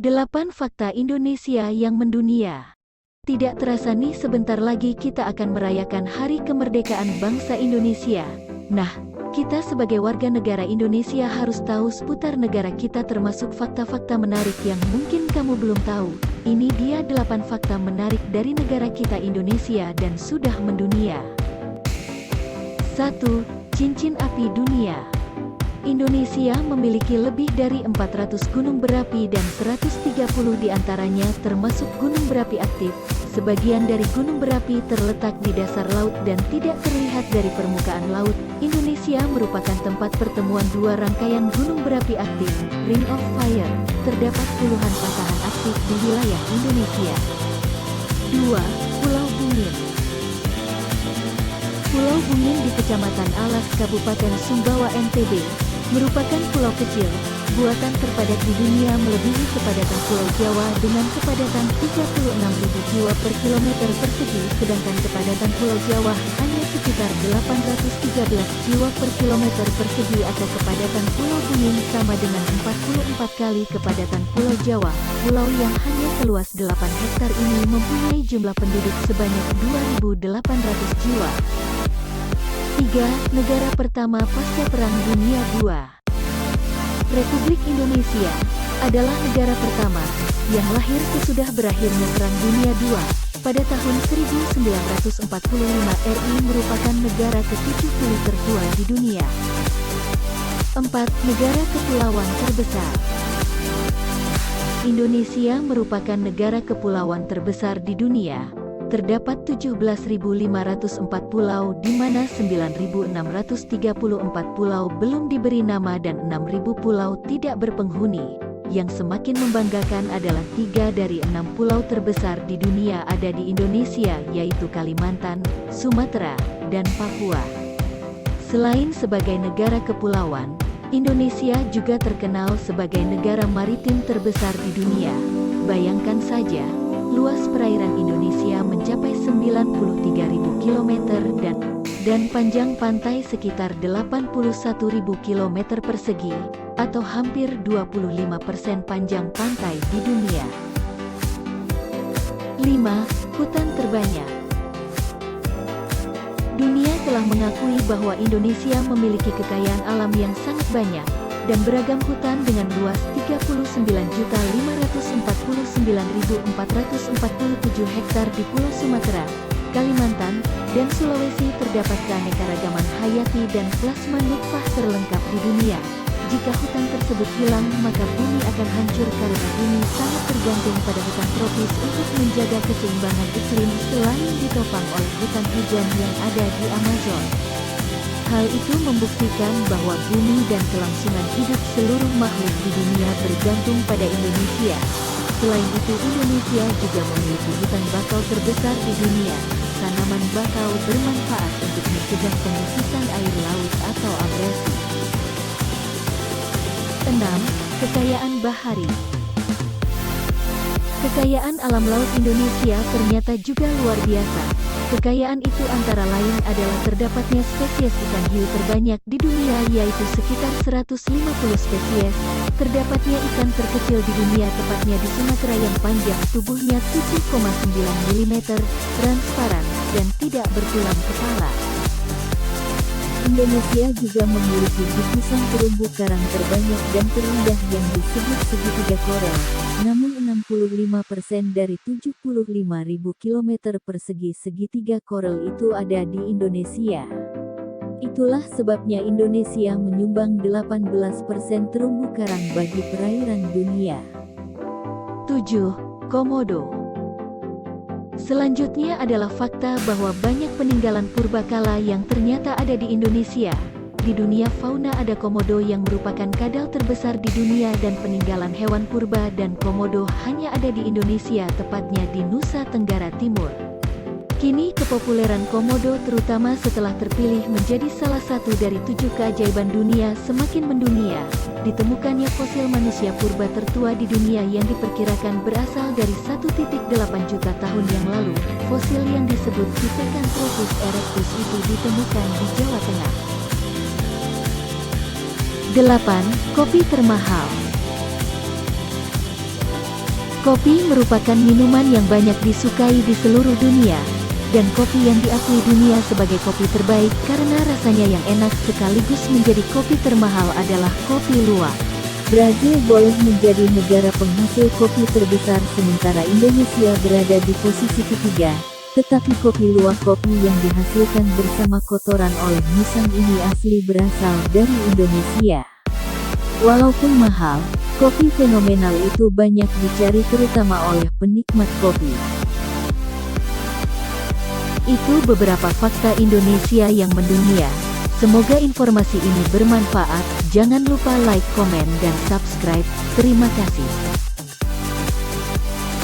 8 Fakta Indonesia yang mendunia. Tidak terasa nih sebentar lagi kita akan merayakan Hari Kemerdekaan Bangsa Indonesia. Nah, kita sebagai warga negara Indonesia harus tahu seputar negara kita termasuk fakta-fakta menarik yang mungkin kamu belum tahu. Ini dia 8 fakta menarik dari negara kita Indonesia dan sudah mendunia. 1. Cincin api dunia. Indonesia memiliki lebih dari 400 gunung berapi dan 130 diantaranya termasuk gunung berapi aktif. Sebagian dari gunung berapi terletak di dasar laut dan tidak terlihat dari permukaan laut. Indonesia merupakan tempat pertemuan dua rangkaian gunung berapi aktif, Ring of Fire. Terdapat puluhan patahan aktif di wilayah Indonesia. 2. Pulau Bungin. Pulau Bungin di Kecamatan Alas, Kabupaten Sumbawa, NTB, merupakan pulau kecil, buatan terpadat di dunia melebihi kepadatan Pulau Jawa dengan kepadatan 36.000 jiwa per kilometer persegi, sedangkan kepadatan Pulau Jawa hanya sekitar 813 jiwa per kilometer persegi atau kepadatan Pulau Bungin sama dengan 44 kali kepadatan Pulau Jawa. Pulau yang hanya seluas 8 hektar ini mempunyai jumlah penduduk sebanyak 2.800 jiwa. 3. Negara pertama pasca Perang Dunia II. Republik Indonesia adalah negara pertama yang lahir sesudah berakhirnya Perang Dunia II. Pada tahun 1945 RI merupakan negara ke-70 tertua di dunia. 4. Negara kepulauan terbesar. Indonesia merupakan negara kepulauan terbesar di dunia. Terdapat 17.504 pulau di mana 9.634 pulau belum diberi nama dan 6.000 pulau tidak berpenghuni. Yang semakin membanggakan adalah 3 dari 6 pulau terbesar di dunia ada di Indonesia, yaitu Kalimantan, Sumatera, dan Papua. Selain sebagai negara kepulauan, Indonesia juga terkenal sebagai negara maritim terbesar di dunia. Bayangkan saja, luas perairan Indonesia mencapai 93.000 km dan panjang pantai sekitar 81.000 km persegi, atau hampir 25% panjang pantai di dunia. 5. Hutan terbanyak. Dunia telah mengakui bahwa Indonesia memiliki kekayaan alam yang sangat banyak dan beragam hutan dengan luas 39.549.447 hektar di Pulau Sumatera, Kalimantan, dan Sulawesi. Terdapat keanekaragaman hayati dan plasma nutfah terlengkap di dunia. Jika hutan tersebut hilang, maka bumi akan hancur karena bumi sangat tergantung pada hutan tropis untuk menjaga keseimbangan iklim selain ditopang oleh hutan hujan yang ada di Amazon. Hal itu membuktikan bahwa bumi dan kelangsungan hidup seluruh makhluk di dunia bergantung pada Indonesia. Selain itu, Indonesia juga memiliki hutan bakau terbesar di dunia. Tanaman bakau bermanfaat untuk mencegah pengusitan air laut atau abrasi. 6. Kekayaan bahari. Kekayaan alam laut Indonesia ternyata juga luar biasa. Kekayaan itu antara lain adalah terdapatnya spesies ikan hiu terbanyak di dunia, yaitu sekitar 150 spesies. Terdapatnya ikan terkecil di dunia, tepatnya di Sumatera, yang panjang tubuhnya 7,9 mm, transparan, dan tidak bertulang kepala. Indonesia juga memiliki gugusan terumbu karang terbanyak dan terindah yang disebut segitiga koral. Namun 65% dari 75.000 km persegi segitiga koral itu ada di Indonesia. Itulah sebabnya Indonesia menyumbang 18% terumbu karang bagi perairan dunia. 7. Komodo. Selanjutnya adalah fakta bahwa banyak peninggalan purbakala yang ternyata ada di Indonesia. Di dunia fauna ada komodo yang merupakan kadal terbesar di dunia dan peninggalan hewan purba dan komodo hanya ada di Indonesia, tepatnya di Nusa Tenggara Timur. Kini kepopuleran komodo terutama setelah terpilih menjadi salah satu dari 7 keajaiban dunia semakin mendunia. Ditemukannya fosil manusia purba tertua di dunia yang diperkirakan berasal dari 1,8 juta tahun yang lalu. Fosil yang disebut Pithecanthropus erectus itu ditemukan di Jawa Tengah. 8. Kopi termahal. Kopi merupakan minuman yang banyak disukai di seluruh dunia, dan kopi yang diakui dunia sebagai kopi terbaik karena rasanya yang enak sekaligus menjadi kopi termahal adalah kopi luwak. Brazil boleh menjadi negara penghasil kopi terbesar sementara Indonesia berada di posisi ketiga, tetapi kopi luwak kopi yang dihasilkan bersama kotoran oleh musang ini asli berasal dari Indonesia. Walaupun mahal, kopi fenomenal itu banyak dicari terutama oleh penikmat kopi. Itu beberapa fakta Indonesia yang mendunia. Semoga informasi ini bermanfaat. Jangan lupa like, komen, dan subscribe. Terima kasih.